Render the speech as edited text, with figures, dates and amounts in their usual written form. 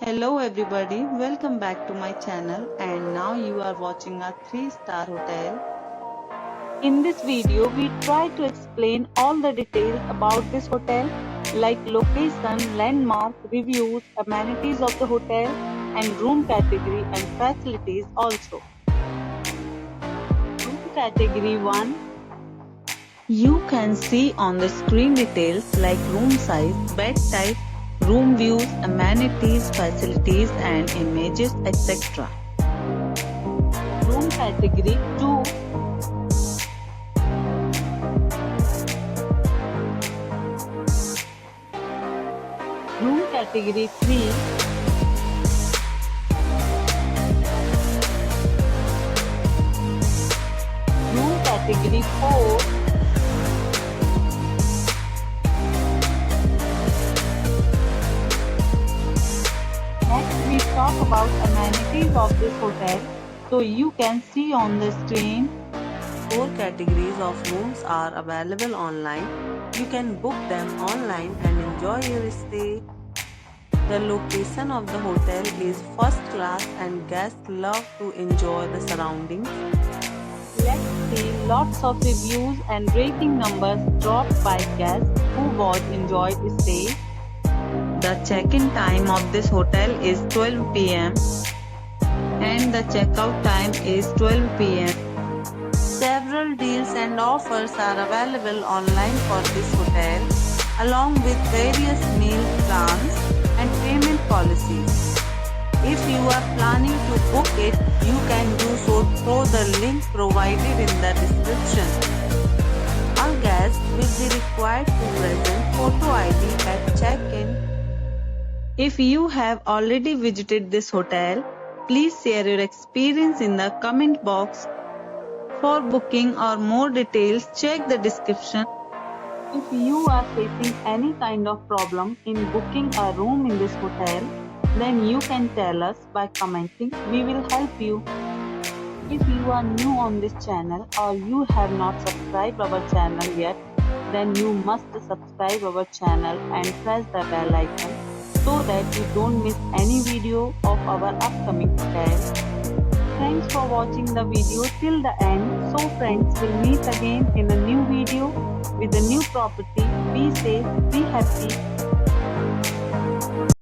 Hello everybody, welcome back to my channel and now you are watching a 3-star hotel. In this video, we try to explain all the details about this hotel like location, landmark, reviews, amenities of the hotel and room category and facilities also. Room category 1. You can see on the screen details like room size, bed type, room views, amenities, facilities and images etc. Room category 2. Room category 3. Room category 4. Next we talk about amenities of this hotel, so you can see on the screen. 4 categories of rooms are available online. You can book them online and enjoy your stay. The location of the hotel is first class and guests love to enjoy the surroundings. Let's see lots of reviews and rating numbers dropped by guests who was enjoyed stay. The check-in time of this hotel is 12 p.m. and the checkout time is 12 p.m. Several deals and offers are available online for this hotel, along with various meal plans and payment policies. If you are planning to book it, you can do so through the link provided in the description. All guests will be required to present photo ID at check-in. If you have already visited this hotel, please share your experience in the comment box. For booking or more details, check the description. If you are facing any kind of problem in booking a room in this hotel, then you can tell us by commenting. We will help you. If you are new on this channel or you have not subscribed our channel yet, then you must subscribe our channel and press the bell icon so that you don't miss any video of our upcoming hotel. Thanks for watching the video till the end. So friends, will meet again in a new video with a new property. Be safe, be happy.